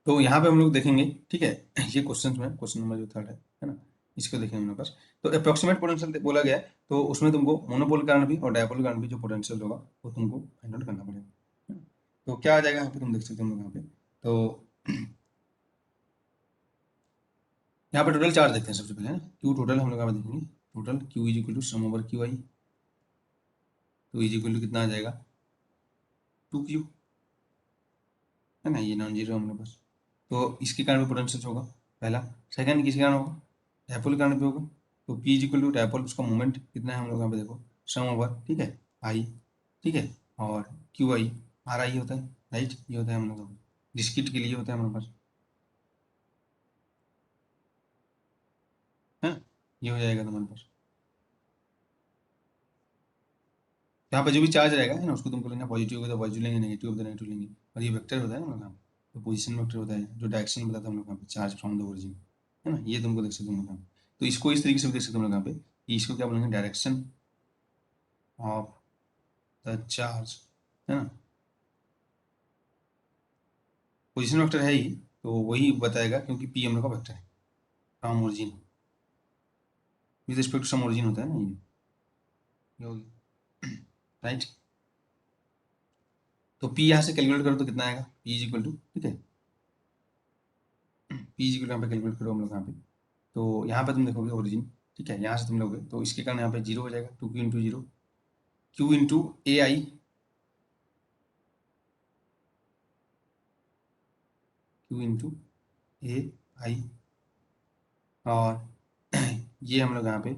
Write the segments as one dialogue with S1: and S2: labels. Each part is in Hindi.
S1: तो यहाँ पे हम लोग देखेंगे, ठीक है, ये क्वेश्चन में क्वेश्चन नंबर जो थर्ड है ना, इसको देखेंगे हमारे पास। तो अप्रोक्सीमेट पोटेंशियल बोला गया है, तो उसमें तुमको मोनोपोल के कारण भी और डायपोल के कारण भी जो पोटेंशियल होगा वो तुमको फाइंड आउट करना पड़ेगा, है ना। तो क्या आ जाएगा यहाँ पे, तुम देख सकते हो हम लोग यहाँ पे। तो यहाँ पे टोटल चार्ज देखते हैं सबसे पहले, है ना। क्यू टोटल हम लोग यहाँ पे देखेंगे, total Q is equal to sum over Q I, तो इज इक्वल टू कितना आ जाएगा, 2Q, है ना, ये नॉन जीरो हमारे पास। तो इसके कारण भी पोटेंशियल होगा पहला। सेकंड किसके कारण होगा, डायपोल के कारण भी होगा। तो P is equal to dipole, उसका मोमेंट कितना है हम लोग यहाँ पे देखो, सम ओवर, ठीक है, आई, ठीक है, और क्यू आई, आर आई होता है, राइट, ये होता है हम लोग डिस्क्रीट के लिए होता है हमारे पास, है, ये हो जाएगा तुम्हारे पास। यहाँ पे जो भी चार्ज रहेगा, है ना, उसको तुमको लेना, पॉजिटिव होगा तो पॉजिटिव लेंगे, नेगेटिव होगा तो नेगेटिव लेंगे। और ये वेक्टर होता है ना हम लोग यहाँ पे, तो पोजिशन वेक्टर होता है जो डायरेक्शन बताता है हम लोग यहाँ पे, चार्ज फ्रॉम द ओरिजिन, है ना, ये तुमको देख सकते हो हम लोग यहाँ पे। तो इसको इस तरीके से भी देख सकते हो हम लोग यहाँ पे कि इसको क्या बोलेंगे, डायरेक्शन ऑफ द चार्ज, है ना। पोजिशन वेक्टर है ही, तो वही बताएगा क्योंकि पी हम लोग का वेक्टर है from origin, with respect to some origin होता है ना ये होगी, राइट। तो पी यहाँ से कैलकुलेट करो तो कितना आएगा, पी इज इक्वल टू, ठीक है, पी इज इक्वल यहाँ पे कैलकुलेट करो हम लोग यहाँ पे। तो यहाँ पे तुम देखोगे ओरिजिन, ठीक है, यहाँ से तुम लोगे तो इसके कारण यहाँ पे जीरो हो जाएगा, 2Q into zero, Q into A I, Q into A I, और ये हम लोग यहाँ पे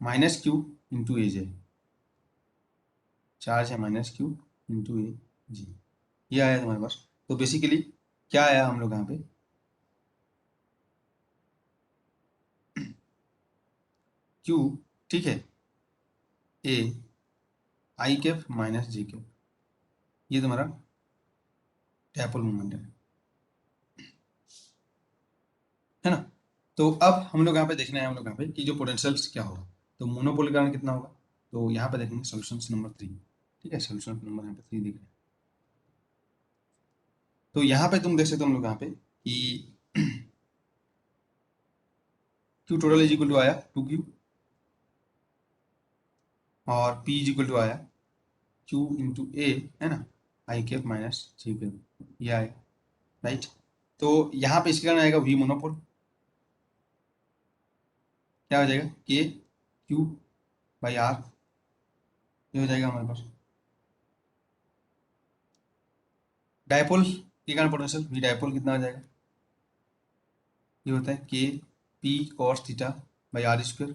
S1: minus Q into A J, charge है minus Q into A G, ये आया तुम्हारे पास। तो बेसिकली क्या आया हम लोग यहाँ पे, क्यू, ठीक है, ए आई कैप माइनस जे कैप, ये तुम्हारा डायपोल मोमेंट है ना। तो अब हम लोग यहाँ पे देखना है हम लोग यहाँ पे कि जो पोटेंशियल्स क्या होगा। तो मोनोपोल के कारण कितना होगा, तो यहाँ पे देखेंगे सोल्यूशन नंबर 3, ठीक है, सोल्यूशन नंबर यहाँ पे 3 दिख रहा है। तो यहाँ पे तुम देख सकते हो हम लोग यहाँ पे कि Q total is equal to आया 2Q, और P इज इक्वल टू आया Q इंटू ए, है ना, i cap minus j cap, ये आया, राइट। तो यहाँ पे इसके कारण आएगा V मोनोपोल, क्या हो जाएगा, के क्यू बाई आर, ये हो जाएगा हमारे पास। डायपोल के कारण पोटेंशियल V डायपोल कितना आ जाएगा, ये होता है के p cos theta by r square,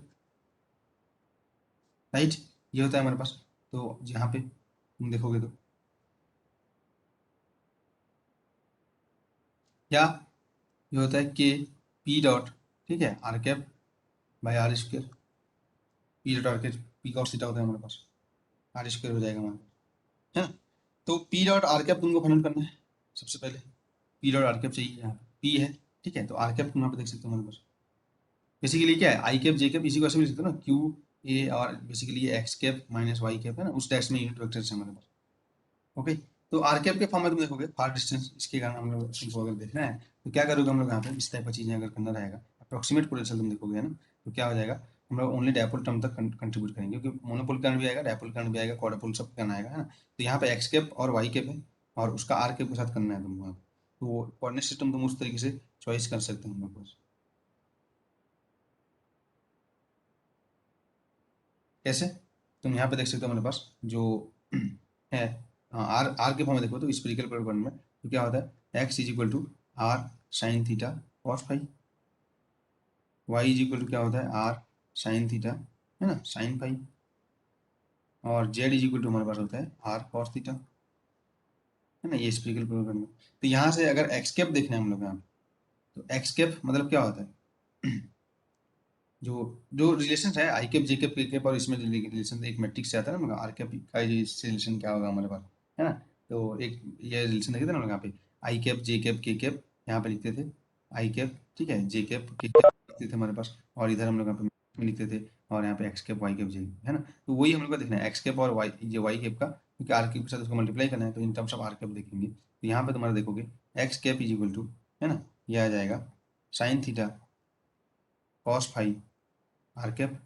S1: right, ये होता है हमारे पास। तो यहाँ पे तुम देखोगे तो क्या, ये होता है के पी डॉट, ठीक है, r cap by r square, p dot r cap, p cos theta होता है हमारे पास, आर स्क्वायर हो जाएगा हमारे पास, है ना। तो पी डॉट आर कैप तुमको फाइंड करना है सबसे पहले, पी डॉट आर कैप चाहिए, यहाँ पे पी है, ठीक है, तो आर कैप तुम यहाँ पे देख सकते हो हमारे पास। बेसिकली क्या है, आई कैप जे कैप, इसी को ऐसे भी लिख सकते हो ना, क्यू ए, और बेसिकली ये x cap minus y cap है ना, उस डायरेक्शन में यूनिट वेक्टर है हमारे पास। ओके, तो आर कैप के फॉर्म में तुम देखोगे फार डिस्टेंस, इसके कारण हम लोग तुमको अगर देखना है तो क्या करोगे हम लोग यहाँ पे, इस टाइप की चीज़ें अगर करना रहेगा, अप्रोक्सीमेट पोटेंशियल तुम देखोगे, है ना, तो क्या हो जाएगा, हम लोग ओनली डायपोल टर्म तक कंट्रीब्यूट करेंगे, क्योंकि मोनोपोल करंट भी आएगा, डायपोल करंट भी आएगा, क्वाड्रोपोल सब करना आएगा, है ना। तो यहाँ पे एक्स कैप और वाई कैप है, और उसका आर कैप के साथ करना है तुमको यहाँ पे। तो कोऑर्डिनेट सिस्टम तुम उस तरीके से चॉइस कर सकते हो हम लोग को। कैसे, तुम यहाँ पे देख सकते हो हमारे पास जो है, आर आर के फॉर्म में देखो तो स्पेरिकल पैराबोला में तो क्या होता है, x is equal to r sine theta cos phi, y is equal to क्या होता है, आर साइन थीटा, है ना, साइन फाई, और जेड इज इक्वल टू हमारे पास होता है आर कॉस थीटा, है ना, ये स्पेरिकल पैराबोला में। तो यहाँ से अगर एक्स कैप देखना है हम लोग यहाँ पे, तो एक्स कैप मतलब क्या होता है, जो जो रिलेशन है आई कैप जे कैप के कैप, और इसमें रिलेशन एक मैट्रिक्स से आता है ना, आर कैप का ये रिलेशन क्या होगा हमारे पास, है ना। तो एक ये रिलेशन देखे थे ना हम लोग यहाँ पे, आई कैप जे कैप के कैप, यहाँ पे लिखते थे आई कैप, ठीक है, जे कैप के कैप लिखते थे हमारे पास, और इधर हम लोग यहाँ पे में लिखते थे, और यहाँ पे एक्स कैप वाई कैप जे, है ना। तो वही हम लोग को देखना है एक्स कैप और वाई, ये वाई कैप का, क्योंकि आर कैप के साथ उसको मल्टीप्लाई करना है, तो in terms of r cap देखेंगे। तो यहाँ पे तुम्हारा देखोगे x cap is equal to है ना, ये आ जाएगा sine theta cos phi r cap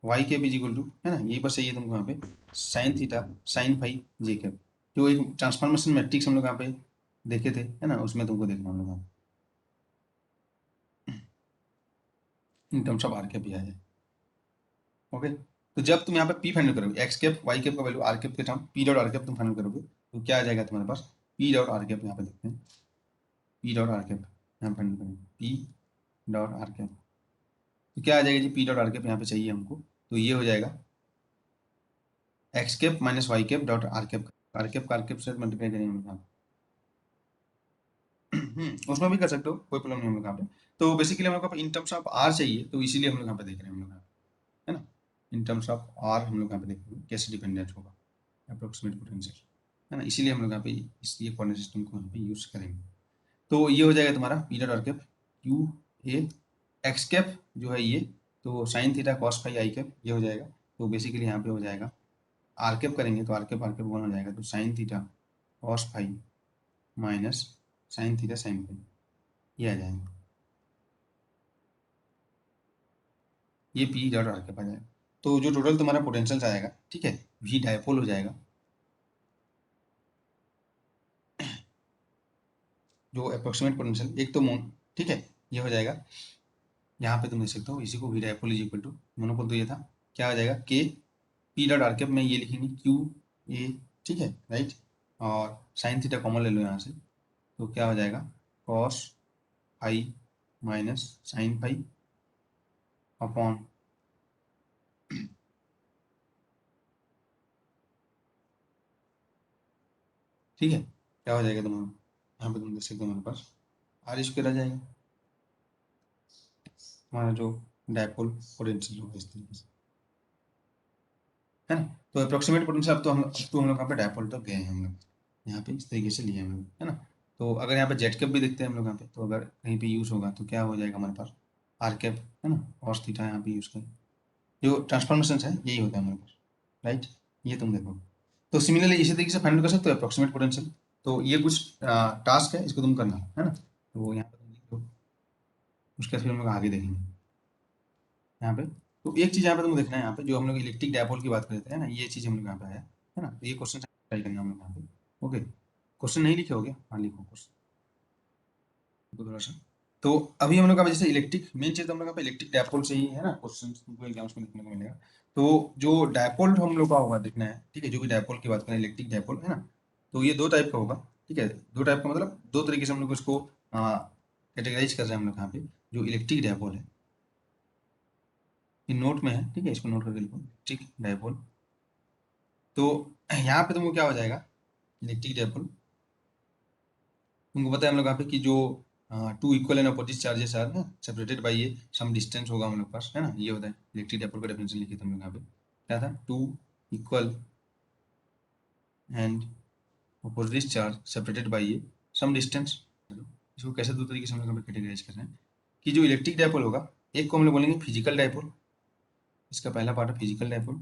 S1: y cap is equal to, है ना, ये बस चाहिए तुमको यहाँ पे sine theta sine phi j cap, जो एक ट्रांसफॉर्मेशन मैट्रिक्स हम लोग यहाँ पे देखे थे, है ना, उसमें तुमको देखना हम लोग in terms of r cap भी आ जाए। ओके, तो जब तुम यहाँ पे पी फाइनल करोगे एक्स कैप वाई कैप का वैल्यू आर कैप के term p dot r cap तुम फाइनल करोगे तो क्या आ जाएगा तुम्हारे पास पी डॉट आर कैप, यहाँ पे देखते हैं पी डॉट आर कैप यहाँ फाइनल करेंगे पी डॉट आर कैप, तो क्या आ जाएगा जी पी डॉट आर कैप यहाँ पे चाहिए हमको, तो ये हो जाएगा x cap minus y cap dot r cap का आर कैप से मल्टीप्लाई करेंगे हम लोग यहाँ पे। उसमें भी कर सकते हो, कोई प्रॉब्लम नहीं हम लोग यहाँ पे। तो बेसिकली हम लोग को इन टर्म्स ऑफ आर चाहिए, तो इसीलिए हम लोग यहाँ पे देख रहे हैं हम लोग यहाँ पे, है ना, इन टर्म्स ऑफ आर हम लोग यहाँ पे देखेंगे कैसे डिपेंडेंट होगा अप्रोक्सीमेट पोटेंशियल, है ना, इसीलिए हम लोग यहाँ पे इस ये कोऑर्डिनेट सिस्टम को यहाँ पे यूज करेंगे। तो ये हो जाएगा तुम्हारा P dot r cap Q A x cap जो है ये, तो साइन थीटा कॉस फाई आई कैप ये हो जाएगा, तो बेसिकली यहाँ पे हो जाएगा आर कैप करेंगे तो आर कैप वन हो जाएगा, तो sine theta cos phi minus sine theta sine phi ये आ जाएगा, ये पी डॉट आर कैप आ जाएगा। तो जो टोटल तुम्हारा पोटेंशियल आएगा, ठीक है, वी डायपोल हो जाएगा, जो अप्रोक्सीमेट पोटेंशियल एक तो मोन, ठीक है, ये हो जाएगा, यहाँ पे तुम देख सकते हो इसी को V dipole is equal to monopole, तो ये था क्या आ जाएगा के पी डॉट आर कैप में ये लिखेंगे क्यू ए, ठीक है राइट, और साइन थीटा कॉमन ले लो यहाँ से, तो क्या हो जाएगा cos phi minus sine phi upon, ठीक है, क्या हो जाएगा तुम्हारा यहाँ पे तुम देख सकते हो हमारे पास आर स्क्वायर आ जाएगा, हमारा जो डायपोल पोटेंशियल होगा इस तरीके से, है ना। तो अप्रोक्सीमेट पोटेंशियल अब तो हम लोग यहाँ पे डायपोल तक गए हैं हम लोग, यहाँ पे इस तरीके से लिए हम लोग, है ना। तो अगर यहाँ पे जेड कैप भी देखते हैं हम लोग यहाँ पे, तो अगर कहीं पे यूज होगा तो क्या हो जाएगा हमारे पास आर कैप, है ना, कॉस थीटा यहाँ पे यूज करें, जो ट्रांसफॉर्मेशन है यही होता है हमारे पास, राइट, ये तुम देखो। तो सिमिलरली इसी तरीके से फाइंड कर सकते हो अप्रोक्सीमेट पोटेंशियल, तो ये कुछ टास्क है, इसको तुम करना है ना, तो यहाँ पे तुम लिख दो, उसके बाद फिर हम लोग आगे देखेंगे यहाँ पे। तो एक चीज यहाँ पे तुमको देखना है, यहाँ पे जो हम लोग इलेक्ट्रिक डायपोल की बात कर रहे थे, है ना, ये चीज हम लोग यहाँ पे आया है ना, तो ये क्वेश्चन ट्राई करना हम लोग यहाँ पे। ओके, क्वेश्चन नहीं लिखे हो गया, हाँ लिखो क्वेश्चन थोड़ा सा। तो अभी हम लोग का जैसे इलेक्ट्रिक मेन चीज हम लोग का इलेक्ट्रिक डायपोल से ही है ना, क्वेश्चन तुमको एग्जाम्स में देखने को मिलेगा। तो जो डायपोल हम लोग का होगा देखना है, ठीक है, जो भी डायपोल की बात करें इलेक्ट्रिक डायपोल, है ना, तो ये दो टाइप का होगा, ठीक है, दो टाइप का मतलब दो तरीके से हम लोग इसको कैटेगराइज कर रहे हैं हम लोग यहाँ पे। जो इलेक्ट्रिक डायपोल है ये नोट में है, ठीक है, इसको नोट करके लिखो इलेक्ट्रिक डायपोल। तो यहाँ पे तुमको क्या हो जाएगा इलेक्ट्रिक डायपोल, तुमको पता है हम लोग यहाँ पे कि जो two equal and opposite charges are ना सेपरेटेड बाय ये सम डिस्टेंस होगा हम लोग पास, है ना, ये होता है इलेक्ट्रिक डायपोल का डेफिनेशन लिखे थे हम लोग यहाँ पे, क्या था two equal and opposite charge separated by ये सम डिस्टेंस। इसको कैसे दो तरीके से हम लोग यहाँ पे कैटेगराइज कर रहे हैं कि जो इलेक्ट्रिक डायपोल होगा एक को हम लोग बोलेंगे फिजिकल डायपोल, इसका पहला पार्ट है फिजिकल डायपोल,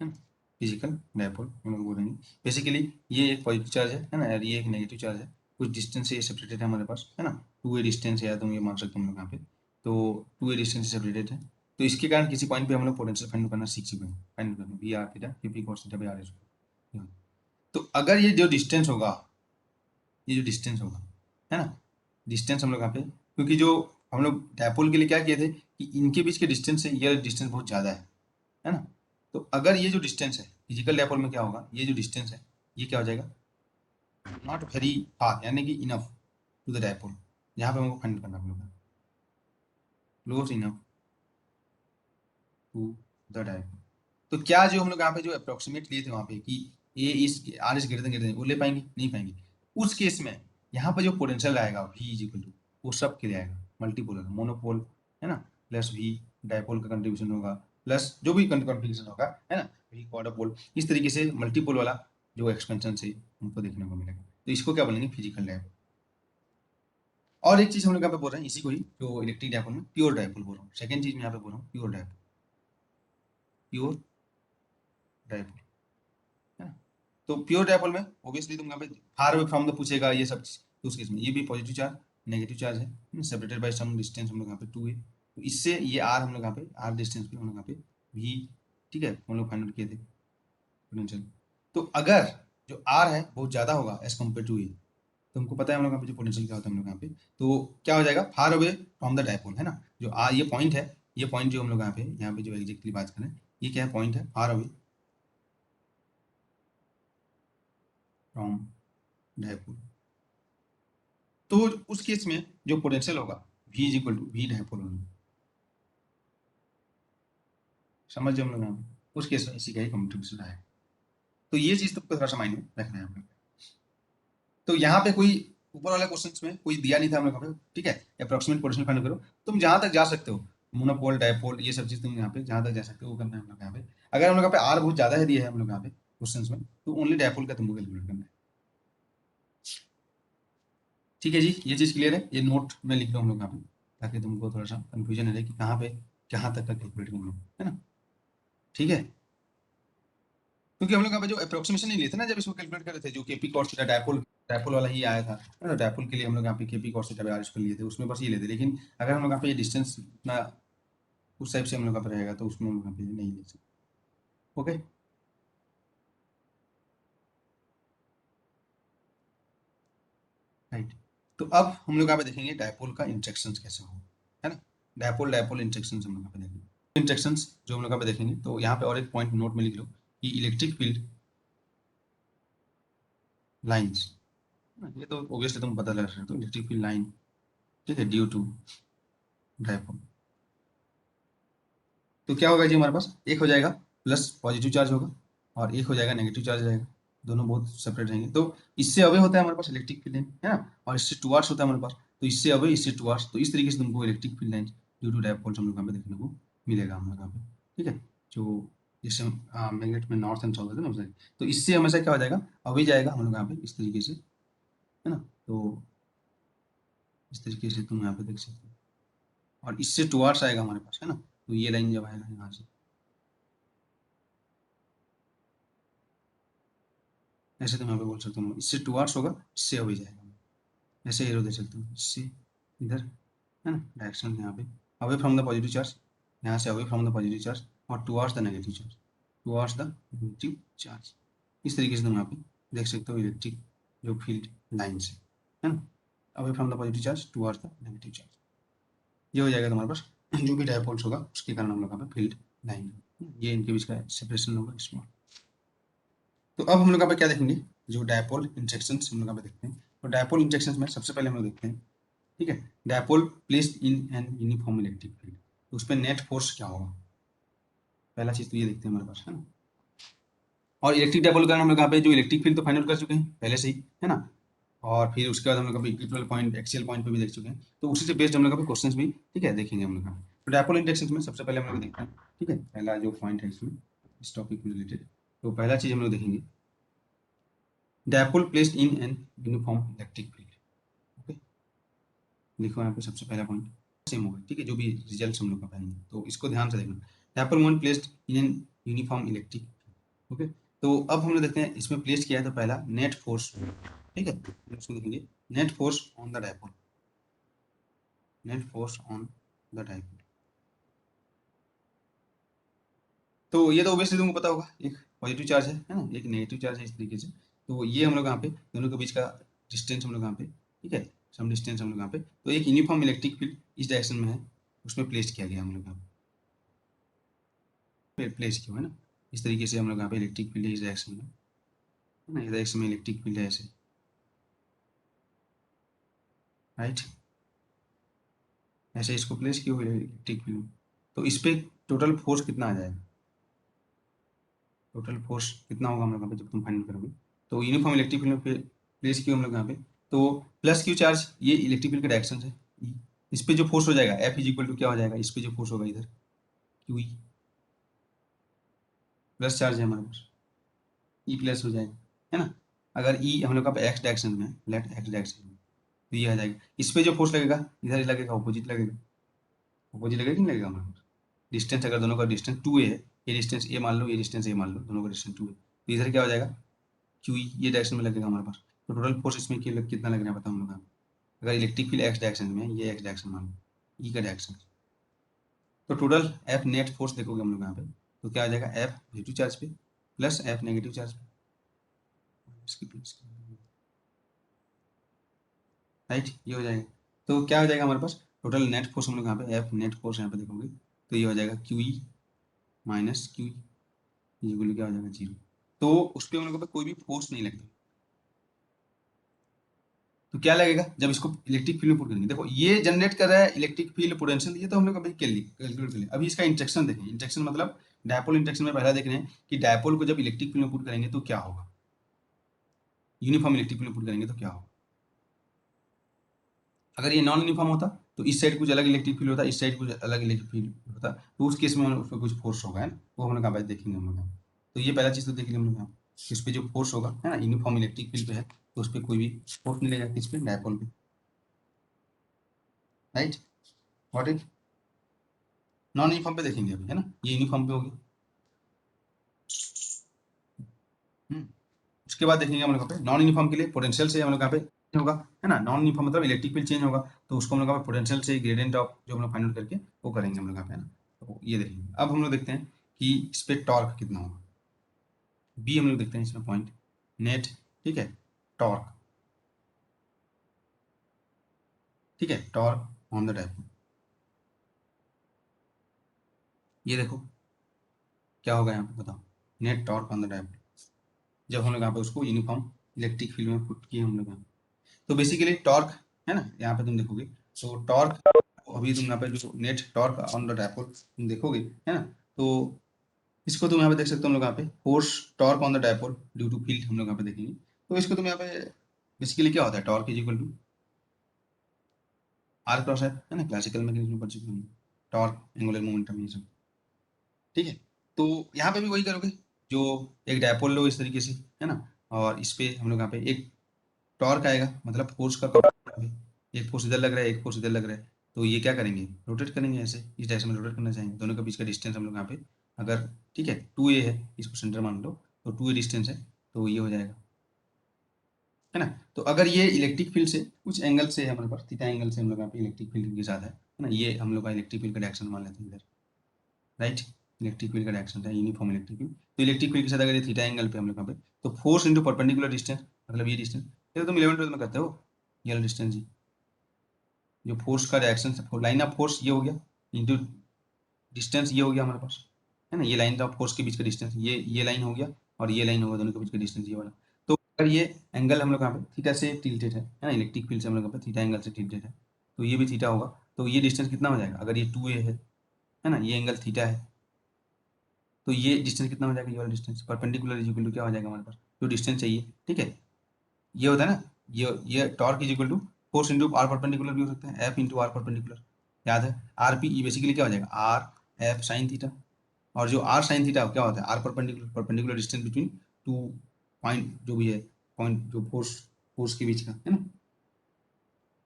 S1: है ना, फिजिकल डायपोल हम लोग बोलेंगे। बेसिकली ये एक पॉजिटिव चार्ज है ना, और ये एक नेगेटिव चार्ज है, कुछ डिस्टेंस से ये सेपरेटेड है हमारे पास, है ना, टू ए डिस्टेंस है, या तुम ये मान सकते हो हम लोग यहाँ पे, तो टू ए डिस्टेंस से सेपरेटेड है, तो इसके कारण किसी पॉइंट पे हम लोग पोटेंशियल फाइंड करना सीख चुके हैं, फाइंड करना V R theta Q cos theta by r square. तो अगर ये जो डिस्टेंस होगा, ये जो डिस्टेंस होगा, है ना, डिस्टेंस हम लोग यहाँ पे, क्योंकि जो हम लोग डायपोल के लिए क्या किए थे कि इनके बीच के डिस्टेंस से ये डिस्टेंस बहुत ज़्यादा है ना, तो अगर ये जो डिस्टेंस है फिजिकल डायपोल में क्या होगा, ये जो डिस्टेंस है ये क्या हो जाएगा नॉट वेरी फार, यानी कि इनफ टू द डायपोल, यहाँ पे हमको फाइंड करना पड़ेगा close enough to the dipole. तो क्या जो हम लोग यहाँ पे जो अप्रोक्सीमेट लिए थे वहाँ पे कि A is R is greater than वो ले पाएंगे नहीं पाएंगे, उस केस में यहाँ पे जो पोटेंशियल आएगा वी इज इक्वल टू वो सब के लिए आएगा मल्टीपोलर मोनोपोल, है ना, प्लस वी डायपोल का कंट्रीब्यूशन होगा प्लस जो भी कंट्रीब्यूशन होगा, है ना, वी क्वाड्रपोल, इस तरीके से मल्टीपोल वाला जो एक्सपेंशन से हमको देखने को मिलेगा, तो इसको क्या बोलेंगे फिजिकल डायपोल। और एक चीज हम लोग यहाँ पे बोल रहे हैं इसी को ही जो इलेक्ट्रिक डायपोल में प्योर डायपोल बोल रहा हूँ, सेकंड चीज मैं यहाँ पे बोल रहा हूँ प्योर डायपोल, प्योर डायपोल, है ना, तो प्योर डायपोल में ऑब्वियसली तुम यहाँ पे फार अवे फ्रॉम द पूछेगा ये सब चीज, तो उस केस में ये भी पॉजिटिव चार्ज नेगेटिव चार्ज है, सेपरेटेड बाय सम डिस्टेंस हम लोग यहाँ पे 2a, तो इससे ये r हम लोग यहाँ पे r डिस्टेंस पे हम लोग यहाँ पे v, ठीक है, हम लोग फाइंड आउट किए थे पोटेंशियल। तो अगर जो r है बहुत ज्यादा होगा एज कम्पेयर टू a, तो हमको पता है हम लोग यहाँ पे जो पोटेंशियल क्या होता है हम लोग यहाँ पे, तो क्या हो जाएगा far away from the dipole, है ना, जो ये पॉइंट है, ये पॉइंट जो हम लोग यहाँ पे जो एग्जैक्टली बात करें, ये क्या है, पॉइंट है फार अवे फ्रॉम डायपोल। तो उस केस में जो पोटेंशियल होगा v is equal to V dipole होगा, समझ हम लोग यहाँ पे उस केस में इसी का ही कॉन्ट्रीब्यूशन है। तो ये चीज तुमको थोड़ा सा माइंड में रखना है हम लोग। तो यहाँ पे कोई ऊपर वाले क्वेश्चंस में कोई दिया नहीं था हम लोग यहाँ पे, ठीक है, अप्रोक्सीमेट पोटेंशियल फाइंड करो, तुम जहां तक जा सकते हो, मोनोपोल डायपोल ये सब चीज तुम यहाँ पे जहां तक जा सकते हो वो करना है हम लोग यहाँ पे। अगर हम लोग यहाँ पे आर बहुत ज्यादा है दिया है हम लोग यहाँ पे क्वेश्चंस में, तो ओनली डायपोल का तुमको कैलकुलेट करना है। ठीक है जी, ये चीज क्लियर है, ये नोट में लिख लो हम लोग यहाँ पे, ताकि तुमको थोड़ा सा कंफ्यूजन है कि कहाँ पे कहाँ तक का कैलकुलेट करना है ना, ठीक है। क्योंकि हम लोग यहाँ पे जो अप्रोक्सीमेशन नहीं लिए थे ना जब इसको कैलकुलेट कर रहे थे, जो KP cos theta dipole dipole वाला ही आया था ना, डायपोल के लिए हम लोग यहाँ पे k p cos theta by r square लिए थे, उसमें बस ये लेते, लेकिन अगर हम लोग यहाँ पे ये डिस्टेंस इतना उस टाइप से हम लोग यहाँ पे रहेगा तो उसमें हम लोग यहाँ पे नहीं ले सकते। Okay, right. तो अब हम लोग यहाँ पे देखेंगे डायपोल का इंटरेक्शन कैसे हो, है ना, डायपोल डायपोल इंटरेक्शन हम लोग यहाँ पे देखेंगे। इंटरेक्शन जो हम लोग यहाँ पे देखेंगे, तो यहाँ पे और एक पॉइंट नोट में लिख लो कि इलेक्ट्रिक फील्ड लाइन्स, ये तो ऑब्वियसली तुम पता लगा सकते हो, इलेक्ट्रिक फील्ड लाइन, ठीक है, ड्यू टू डायपोल। तो क्या होगा जी, हमारे पास एक हो जाएगा प्लस पॉजिटिव चार्ज होगा और एक हो जाएगा नेगेटिव चार्ज रहेगा, दोनों बहुत सेपरेट रहेंगे। तो इससे अवे होता है हमारे पास इलेक्ट्रिक फील्ड लाइन, है ना, और इससे टुवार्ड्स होता है हमारे पास, तो इससे अवे इससे टुवार्ड्स, तो इस तरीके से तुमको electric field line due to dipole हम लोग यहाँ पे देखने को मिलेगा हम लोग यहाँ पे, ठीक है। जो जैसे मैग्नेट में नॉर्थ एंड साउथ होता है ना उस साइड, तो इससे हमेशा क्या हो जाएगा, अवे जाएगा हम लोग यहाँ पे इस तरीके से, है ना, तो इस तरीके से तुम यहाँ पे देख सकते हो, और इससे टुवार्ड्स आएगा हमारे पास, है ना, तो ये लाइन जब आएगा यहाँ से, ऐसे तो मैं भी बोल सकता हूँ, इससे टुवार्ड्स होगा इससे अवे जाएगा, ऐसे एरो दे सकता हूँ, इससे इधर, है ना, डायरेक्शन यहाँ पे away from the positive charge, यहाँ से away from the positive charge और towards the negative charge, towards the negative charge, इस तरीके से तुम यहाँ पे देख सकते हो इलेक्ट्रिक जो फील्ड लाइन से, है ना, away from the positive charge towards the negative charge, ये हो जाएगा तुम्हारे पास जो भी डायपोल्स होगा उसके कारण हम लोग यहाँ पे फील्ड लाइन, ये इनके बीच का सेपरेशन होगा इसमें। तो अब हम लोग यहाँ पे क्या देखेंगे, जो डायपोल इंटरेक्शन हम लोग यहाँ पे देखते हैं, तो डायपोल इंटरेक्शन में सबसे पहले हम लोग देखते हैं, ठीक है, dipole placed in an uniform electric field, तो उस पर नेट फोर्स क्या होगा, पहला चीज तो ये देखते हैं हमारे पास, है ना। और इलेक्ट्रिक डायपोल का हम लोग यहाँ पे जो इलेक्ट्रिक फील्ड तो फाइंड आउट कर चुके हैं पहले से ही, है ना, और फिर उसके बाद हम लोग अभी इक्विटोरियल पॉइंट एक्सियल पॉइंट पे भी देख चुके हैं, तो उसी से बेस्ड हम लोग अभी क्वेश्चंस भी, ठीक है, देखेंगे हम लोग यहाँ। तो डायपोल इंटरेक्शन में सबसे पहले हम लोग देखते हैं, ठीक है, पहला जो पॉइंट है इसमें इस टॉपिक में रिलेटेड, तो पहला चीज हम लोग देखेंगे dipole placed in an uniform electric field, okay, लिखो यहाँ पे सबसे पहला पॉइंट सेम होगा, ठीक है, जो भी रिजल्ट हम लोग का पाएंगे तो इसको ध्यान से देखना, dipole one placed in an uniform electric, okay. तो अब हम लोग देखते हैं इसमें प्लेस किया है, तो पहला नेट फोर्स, ठीक है, उसको देखेंगे net force on the dipole, net force on the dipole, तो ये तो ऑब्वियसली तुमको पता होगा, एक पॉजिटिव चार्ज है ना, एक नेगेटिव चार्ज है, इस तरीके से, तो ये हम लोग यहाँ पे दोनों के बीच का डिस्टेंस हम लोग यहाँ पे, ठीक है, सम डिस्टेंस हम लोग यहाँ पे, तो एक यूनिफॉर्म इलेक्ट्रिक फील्ड इस डायरेक्शन में है, उसमें प्लेस किया गया हम लोग यहाँ पे, प्लेस किया है ना, इस तरीके से हम लोग यहाँ पे इलेक्ट्रिक फील्ड है इस डायरेक्शन में, है ना, इस डायरेक्शन में इलेक्ट्रिक फील्ड है ऐसे, राइट, ऐसे इसको प्लेस किया हुआ है इलेक्ट्रिक फील्ड में, तो इस पे टोटल फोर्स कितना आ जाएगा, टोटल फोर्स कितना होगा हम लोग यहाँ पे जब तुम फाइंड करोगे, तो यूनिफॉर्म इलेक्ट्रिक फील्ड में प्लेस किया हम लोग यहाँ पे, तो प्लस क्यू चार्ज ये इलेक्ट्रिक फील्ड का डायरेक्शन है, इस पे जो फोर्स हो जाएगा एफ इज इक्वल टू क्या हो जाएगा, इस पे जो फोर्स होगा इधर क्यू ई, प्लस चार्ज है हमारे पास, ई प्लस हो जाएगा, है ना, अगर ई हम लोग का एक्स डायरेक्शन में, लेट एक्स डायरेक्शन में, तो ये आ जाएगा, इस पे जो फोर्स लगेगा इधर ही लगेगा, ऑपोजिट लगेगा, ऑपोजिट लगेगा कि नहीं लगेगा हमारे पास, डिस्टेंस अगर दोनों का डिस्टेंस 2a है, ये डिस्टेंस ए मान लो, ये डिस्टेंस ए मान लो, दोनों का डिस्टेंस 2 है, तो इधर क्या हो जाएगा क्यू ई ये डायरेक्शन में लगेगा हमारे पास। तो टोटल फोर्स इसमें कितना लग रहा है बताओ हम लोग। अगर इलेक्ट्रिक फील्ड एक्स डायरेक्शन में है, ये एक्स डायरेक्शन मान लो, ई का डायरेक्शन, तो टोटल एफ नेट फोर्स देखोगे हम लोग यहाँ पे, तो क्या आ जाएगा एफ पॉजिटिव चार्ज पे प्लस एफ नेगेटिव चार्ज पे, राइट, ये हो जाएगा। तो क्या हो जाएगा हमारे पास टोटल नेट फोर्स हम लोग यहाँ पे एफ नेट फोर्स यहाँ पे देखोगे, तो ये हो जाएगा Q E minus Q E, क्या हो जाएगा 0। तो उस पर हम लोगों पे कोई भी फोर्स नहीं लगता। तो क्या लगेगा जब इसको इलेक्ट्रिक फील्ड में पुट करेंगे, देखो ये जनरेट कर रहा है इलेक्ट्रिक फील्ड पोटेंशियल, ये तो हम लोग अभी कैलकुलेट कर लिए। अभी इसका इंटरेक्शन देखें, इंटरेक्शन मतलब डायपोल इंटरेक्शन में पहला देख रहे हैं कि डायपोल को जब इलेक्ट्रिक फील्ड में पुट करेंगे तो क्या होगा, यूनिफॉर्म इलेक्ट्रिक फील्ड में पुट करेंगे तो क्या होगा। अगर ये नॉन यूनिफॉर्म होता तो इस साइड कुछ अलग इलेक्ट्रिक फील्ड होता, इस साइड कुछ अलग इलेक्ट्रिक फील्ड होता, तो उस केस में उस पर कुछ फोर्स होगा, है ना, वो हम लोग यहाँ पे देखेंगे हम लोग यहाँ। तो ये पहला चीज़ तो देख लिया हम लोग यहाँ, इस पे जो फोर्स होगा है ना यूनिफॉर्म इलेक्ट्रिक फील्ड पे है, तो उस पर कोई भी फोर्स नहीं लगेगा, किस पे, डायपोल पे, right. What is non uniform पे देखेंगे अभी, है ना, ये यूनिफॉर्म पे होगी। हम्म, उसके बाद देखेंगे हम लोग यहाँ पे नॉन यूनिफॉर्म के लिए पोटेंशियल से हम लोग यहाँ पे होगा, है ना, नॉन यूनिफॉर्म मतलब इलेक्ट्रिक फील्ड चेंज होगा, तो उसको हम लोग यहाँ पे पोटेंशियल से ग्रेडियंट ऑफ जो हम लोग फाइंड आउट करके वो करेंगे हम लोग यहाँ पे, है ना। तो ये देखेंगे। अब हम लोग देखते हैं कि इस पे टॉर्क कितना होगा, बी हम लोग देखते हैं इसमें पॉइंट नेट, ठीक है, टॉर्क, ठीक है, टॉर्क ऑन द डायपोल, ये देखो क्या होगा यहाँ पे बताओ, net torque on the dipole, जब हम लोग यहाँ पे उसको यूनिफॉर्म इलेक्ट्रिक फील्ड में पुट किए हम लोग यहाँ। तो बेसिकली टॉर्क, है ना, यहाँ पे तुम देखोगे तो टॉर्क, अभी तुम यहाँ पे जो net torque on the dipole तुम देखोगे, है ना, तो इसको तुम यहाँ पे देख सकते हो हम लोग यहाँ पे force torque on the dipole due to field हम लोग यहाँ पे देखेंगे। तो इसको तुम यहाँ पे बेसिकली क्या होता है, torque is equal to are cross है ना, क्लासिकल मैकेनिज्म में पढ़ चुके हैं, टॉर्क एंगुलर मोमेंटम ये सब, ठीक है। तो यहाँ पे भी वही करोगे, जो एक डायपोल लो इस तरीके से, है ना, और इस पे हम लोग यहाँ पे एक टॉर्क आएगा, मतलब फोर्स का एक फोर्स इधर लग रहा है, एक फोर्स इधर लग रहा है, तो ये क्या करेंगे, रोटेट करेंगे, ऐसे इस डायरेक्शन में रोटेट करना चाहेंगे, दोनों के बीच का डिस्टेंस हम लोग यहाँ पे अगर, ठीक है, 2a है, इसको सेंटर मान लो, तो 2a डिस्टेंस है, तो ये हो जाएगा, है ना। तो अगर ये इलेक्ट्रिक फील्ड से कुछ एंगल से है हमारे पास, थीटा एंगल से हम लोग यहाँ पे इलेक्ट्रिक फील्ड के साथ है ना, ये हम लोग का इलेक्ट्रिक फील्ड का डायरेक्शन मान लेते हैं इधर, राइट, इलेक्ट्रिक फील्ड का डायरेक्शन है यूनिफॉर्म इलेक्ट्रिक फील्ड, तो इलेक्ट्रिक फील्ड के साथ अगर ये थीटा एंगल पे हम लोग यहाँ पे, तो फोर्स इंटू परपेंडिकुलर डिस्टेंस, मतलब ये डिस्टेंस, ये तो तुम 11th में करते हो, ये वाला डिस्टेंस जी, जो फोर्स का डायरेक्शन से लाइन ऑफ फोर्स ये हो गया, इंटू डिस्टेंस ये हो गया हमारे पास, है ना, ये लाइन ऑफ फोर्स के बीच का डिस्टेंस, ये लाइन हो गया, और ये लाइन होगा, दोनों के बीच का डिस्टेंस ये वाला। तो अगर ये एंगल हम लोग यहाँ पे थीटा से टिल्टेड है ना, इलेक्ट्रिक फील्ड से हम लोग यहाँ पे थीटा एंगल से टिल्टेड है, तो ये भी थीटा होगा, तो ये डिस्टेंस कितना हो जाएगा, अगर ये 2a है ना, ये एंगल थीटा है, तो ये डिस्टेंस कितना हो जाएगा, ये वाला distance perpendicular is equal to क्या हो जाएगा हमारे पास, जो डिस्टेंस चाहिए, ठीक है, ये होता है ना, ये torque is equal to force into r perpendicular भी हो सकता है, एफ इंटू आर परपेंडिकुलर, याद है, आर पी, ये बेसिकली क्या हो जाएगा, आर एफ साइन थीटा, और जो आर साइन थीटा क्या होता है, r perpendicular, perpendicular distance between two point जो भी है, पॉइंट जो फोर्स फोर्स के बीच का, है ना,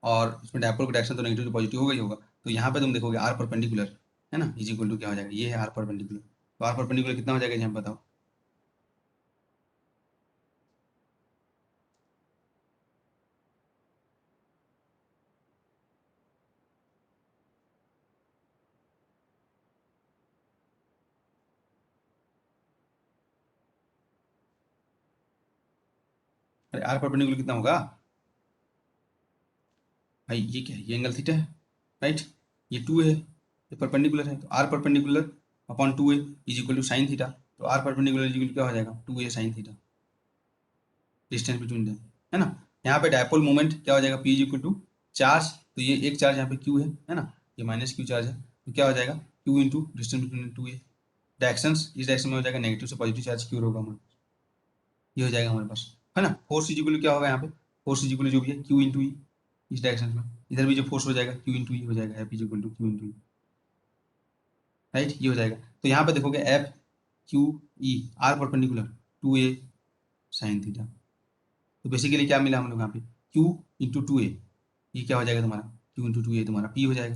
S1: और इसमें डायपोल का डायरेक्शन तो नेगेटिव टू पॉजिटिव होगा ही होगा, तो यहाँ पे तुम देखोगे आर परपेंडिकुलर, है ना, इज इक्वल टू क्या हो जाएगा, ये है आर परपेंडिकुलर, तो आर परपेंडिकुलर कितना हो जाएगा यहाँ पे बताओ। अरे आर परपेंडिकुलर कितना होगा भाई, ये क्या है, ये एंगल थीटा है, राइट, ये 2 है, ये परपेंडिकुलर है, तो r perpendicular upon 2a is equal to sine theta, तो आर परपेंडिकुलर इज इक्वल क्या हो जाएगा, 2a sine theta, distance between them, है ना। यहाँ पे डायपोल मोमेंट क्या हो जाएगा, p is equal to charge, तो ये एक चार्ज यहाँ पे क्यू है ना, ये माइनस क्यू चार्ज है, तो क्या हो जाएगा, Q into distance between 2a, direction इस डायरेक्शन में हो जाएगा नेगेटिव से पॉजिटिव चार्ज क्यू होगा हमारे, ये हो जाएगा हमारे पास, है ना। फोर्स इज इक्वल क्या होगा यहाँ पे, फोर्स इज इक्वल जो भी है क्यू इंटू ई, इस डायरेक्शन में इधर भी जो फोर्स हो जाएगा क्यू इंटू ई हो जाएगा, F is equal to Q into E, right, ये हो जाएगा। तो यहाँ पे देखोगे F Q E R perpendicular 2a sine theta, तो बेसिकली क्या मिला हम लोग यहाँ पे, क्यू इंटू 2a, ये क्या हो जाएगा तुम्हारा, क्यू इंटू 2a तुम्हारा पी हो जाएगा,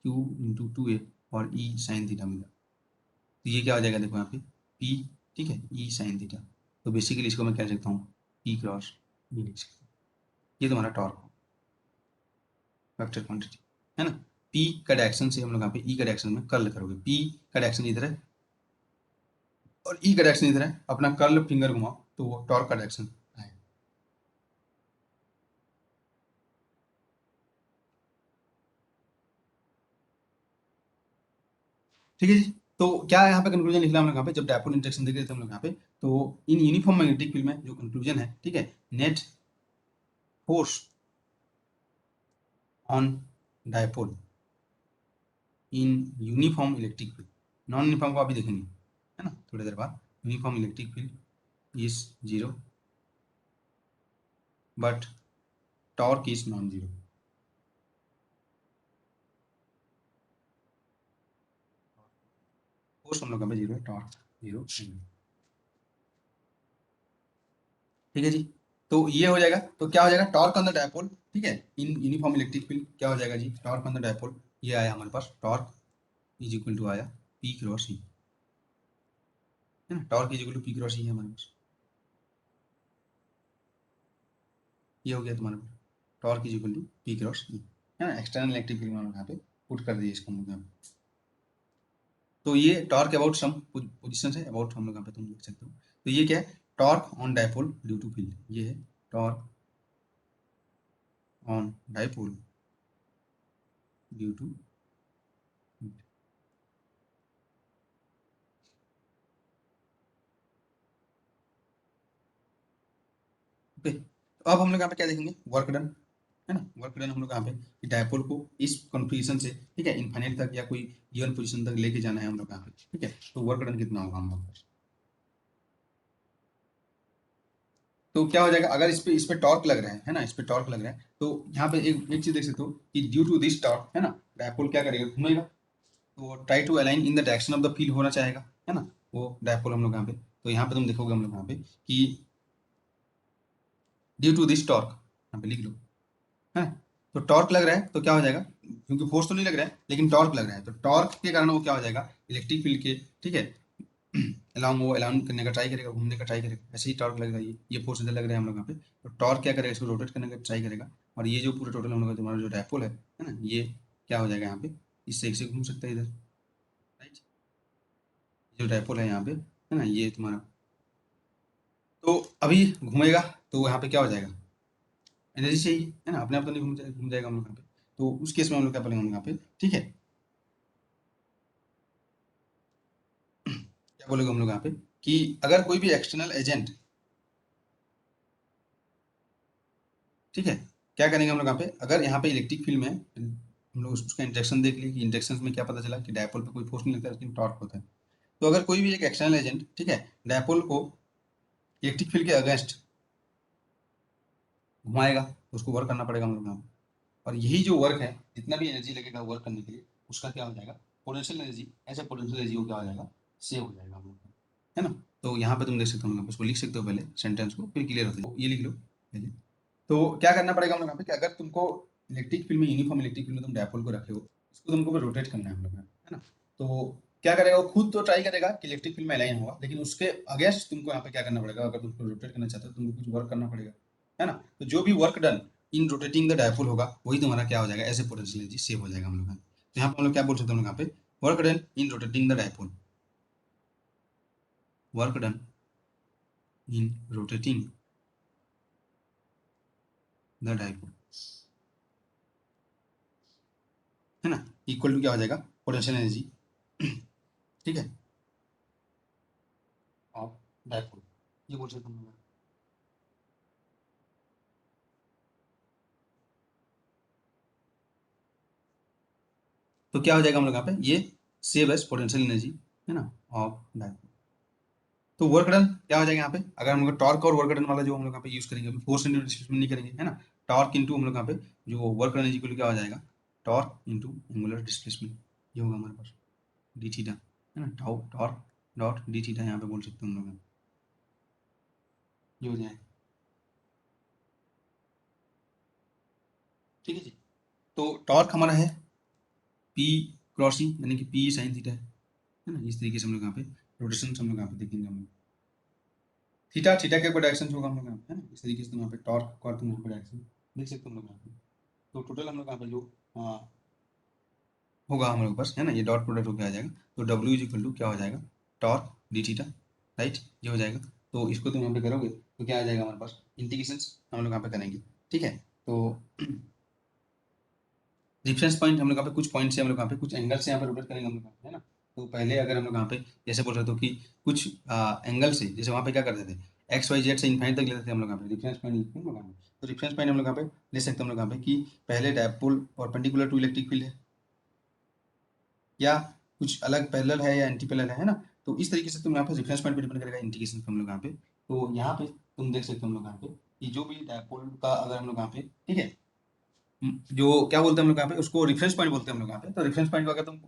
S1: क्यू इंटू 2a, और ई साइन थीटा मिला, तो ये क्या हो जाएगा देखो यहाँ पे पी, ठीक है, ई साइन थीटा, तो बेसिकली इसको मैं क्या लिख सकता हूँ, पी क्रॉस ई लिख सकता हूँ। ये तुम्हारा टॉर्क वेक्टर क्वांटिटी है ना। पी का डायरेक्शन से हम लोग यहाँ पे ई का डायरेक्शन में कर्ल करोगे, पी का डायरेक्शन इधर है और ई का डायरेक्शन इधर है, अपना कर्ल फिंगर घुमाओ तो वो टॉर्क का डायरेक्शन है। ठीक है जी। तो क्या यहाँ पे कंक्लूजन लिखना हम लोग यहाँ पे, जब डायपोल इंटरेक्शन देख रहे थे हम लोग यहाँ पे, तो इन यूनिफॉर्म मैग्नेटिक फील्ड में जो कंक्लूजन है, ठीक है, net force on dipole in uniform electric field, non uniform को अभी देखेंगे है ना थोड़ी देर बाद। Uniform electric field is zero but torque is non zero. Force हम लोग यहाँ पे जीरो है, टॉर्क जीरो। ठीक है जी। तो ये हो जाएगा, तो क्या हो जाएगा, टॉर्क ऑन द डायपोल, ठीक है, इन यूनिफॉर्म इलेक्ट्रिक फील्ड क्या हो जाएगा जी, टॉर्क ऑन द डायपोल, ये आया हमारे पास, टॉर्क इज इक्वल टू आया पी क्रॉस ई, है ना, torque is equal to P cross E है हमारे पास। ये हो गया तुम्हारे पास, torque is equal to P cross E, है ना, एक्सटर्नल इलेक्ट्रिक फील्ड में यहाँ पे पुट कर दिए इसको हम लोग यहाँ पे। तो ये टॉर्क अबाउट सम पोजिशन है, अबाउट हम लोग यहाँ पे तुम लिख सकते हो। तो ये क्या है, torque on dipole due to field, ये है torque on dipole due to field. Okay, तो अब हम लोग यहाँ पे क्या देखेंगे, वर्क डन, है ना, वर्क डन हम लोग यहाँ पे कि डायपोल को इस कॉन्फ़िगरेशन से, ठीक है, इनफाइनाइट तक या कोई गिवन पोजीशन तक लेके जाना है हम लोग यहाँ पे, ठीक है, तो वर्क डन कितना होगा हम लोग का? तो क्या हो जाएगा, अगर इस पे टॉर्क लग रहा है ना, इस पे टॉर्क लग रहा है, तो यहाँ पे एक चीज देख सकते हो कि ड्यू टू दिस टॉर्क, है ना, डायपोल क्या करेगा, घूमेगा, तो try to align in the direction of the field होना चाहेगा, है ना, वो डायपोल हम लोग यहाँ पे, तो यहाँ पे तुम देखोगे हम लोग यहाँ पे कि ड्यू टू दिस टॉर्क, यहाँ पे लिख लो, है, तो टॉर्क लग रहा है तो क्या हो जाएगा, क्योंकि फोर्स तो नहीं लग रहा है लेकिन टॉर्क लग रहा है, तो टॉर्क के कारण वो क्या हो जाएगा, इलेक्ट्रिक फील्ड के, ठीक है, अलाउंग वो अलाउंग करने का ट्राई करेगा, घूमने का ट्राई करेगा, ऐसे ही टॉर्क लग रहा है, ये फोर्स इधर लग रहा है हम लोग यहाँ पे, तो टॉर्क क्या करेगा, इसको रोटेट करने का ट्राई करेगा, और ये जो पूरा टोटल हम लोग का तुम्हारा जो डायपोल है ना, ये क्या हो जाएगा यहाँ पे, इससे एक से घूम सकता है इधर, राइट, जो डायपोल है यहाँ पे, है ना, ये तुम्हारा, तो अभी घूमेगा तो यहाँ पे क्या हो जाएगा, एनर्जी चाहिए, है ना, अपने आप तो नहीं घूम जाएगा हम लोग यहाँ पे, तो उस केस में हम लोग क्या बोलेंगे हम लोग यहाँ पे, ठीक है, क्या बोलेंगे हम लोग यहाँ पे कि अगर कोई भी एक्सटर्नल एजेंट, ठीक है, क्या करेंगे हम लोग यहाँ पे, अगर यहाँ पे इलेक्ट्रिक फील्ड में हम लोग उसका इंटरेक्शन देख लिए कि इंटरेक्शन में क्या पता चला कि डायपोल पे कोई फोर्स नहीं लगता लेकिन टॉर्क होता है, तो अगर कोई भी एक एक्सटर्नल एजेंट, ठीक है, डायपोल को इलेक्ट्रिक फील्ड के अगेंस्ट घुमाएगा तो उसको वर्क करना पड़ेगा हम लोग यहाँ पे, और यही जो वर्क है, जितना भी एनर्जी लगेगा वर्क करने के लिए, उसका क्या हो जाएगा, पोटेंशियल एनर्जी, ऐसा पोटेंशियल एनर्जी को क्या हो जाएगा, सेव हो जाएगा हम लोग का, है ना। तो यहाँ पे तुम देख सकते हो, हम लोग उसको लिख सकते हो पहले सेंटेंस को, फिर क्लियर हो जाए, ये लिख लो पहले। तो क्या करना पड़ेगा हम लोग यहाँ पे कि अगर तुमको इलेक्ट्रिक फील्ड में, यूनिफॉर्म इलेक्ट्रिक फील्ड में तुम डायपोल को रखे हो, इसको तुमको रोटेट करना है हम लोग, है ना, तो क्या करेगा वो, खुद तो ट्राई करेगा कि इलेक्ट्रिक फील्ड में अलाइन होगा, लेकिन उसके अगेंस्ट तुमको यहाँ पे क्या करना पड़ेगा, अगर तुमको रोटेट करना चाहते हो तुमको कुछ वर्क करना पड़ेगा, है ना, तो जो भी work done in rotating the dipole होगा वही तुम्हारा क्या हो जाएगा, ऐसे पोटेंशियल एनर्जी सेव हो जाएगा हम लोग का। तो यहाँ पे हम लोग क्या बोल सकते हैं हम लोग यहाँ पे, work done in rotating the dipole, work done in rotating the dipole, है ना, इक्वल टू क्या हो जाएगा, पोटेंशियल एनर्जी, ठीक है, ऑफ डायपोल, ये बोल सकते हैं। तो क्या हो जाएगा हम लोग यहाँ पे, ये सेव एज पोटेंशियल एनर्जी, है ना, ऑफ डायपोल। तो वर्क डन क्या हो जाएगा यहाँ पे, अगर हम लोग टॉर्क और वर्क डन वाला जो हम लोग यहाँ पे यूज करेंगे, अभी फोर्स इंटू डिस्प्लेसमेंट नहीं करेंगे, है ना, टॉर्क इंटू हम लोग यहाँ पे जो वर्क डन एनर्जी को क्या हो जाएगा, टॉर्क इंटू एंगुलर डिस्प्लेसमेंट, ये होगा हमारे पास डी थीटा, है ना, tau torque dot D theta यहाँ पे बोल सकते हैं हम लोग, ये हो जाएगा। ठीक है जी। तो टॉर्क हमारा है पी क्रॉस ई, यानी कि पी साइन थीटा है ना, इस तरीके से हम लोग यहाँ पे रोटेशन हम लोग यहाँ पे देखेंगे हम लोग। थीटा थीटा के ऊपर डायरेक्शन होगा हम लोग यहाँ पे, है ना। इस तरीके से तुम यहाँ पे टॉर्क और तुम यहाँ पे डायरेक्शन देख सकते हो हम लोग यहाँ पे। तो टोटल हम लोग यहाँ पे जो होगा हम लोग पास, है ना, ये डॉट प्रोडक्ट होकर आ जाएगा। तो डब्ल्यू इज इक्वल टू क्या हो जाएगा, टॉर्क डी थीटा, राइट, ये हो जाएगा। तो इसको तुम यहाँ पे करोगे तो क्या आ जाएगा हमारे पास, इंटीग्रेशन हम लोग यहाँ पे करेंगे, ठीक है। तो रेफरेंस पॉइंट हम लोग यहाँ पे कुछ पॉइंट से हम लोग यहाँ पे कुछ एंगल से यहाँ पे रोटेट करेंगे हम लोग यहाँ पे, है ना। तो पहले अगर हम लोग यहाँ पे जैसे बोल रहे थे कि कुछ एंगल से, जैसे वहाँ पे क्या करते थे, एक्स वाई जेड से इन्फाइनाइट तक लेते थे हम लोग यहाँ पे, रेफरेंस पॉइंट लिखते हैं हम लोग यहाँ पे। तो रेफरेंस पॉइंट हम लोग यहाँ पे ले सकते हैं हम लोग यहाँ पे कि पहले dipole perpendicular to electric field है, या कुछ अलग पैरेलल है या एंटी पैरेलल है ना। तो इस तरीके से तुम यहाँ पे रेफरेंस पॉइंट पे डिपेंड करेगा इंटीग्रेशन पे हम लोग यहाँ पे। तो यहाँ पे तुम देख सकते हो हम लोग यहाँ पे कि जो भी डायपोल का अगर हम लोग यहाँ पे, ठीक है, जो क्या बोलते हैं हम लोग यहाँ पे, उसको रेफरेंस पॉइंट बोलते हैं हम लोग यहाँ पे। तो रेफरेंस पॉइंट को अगर तुम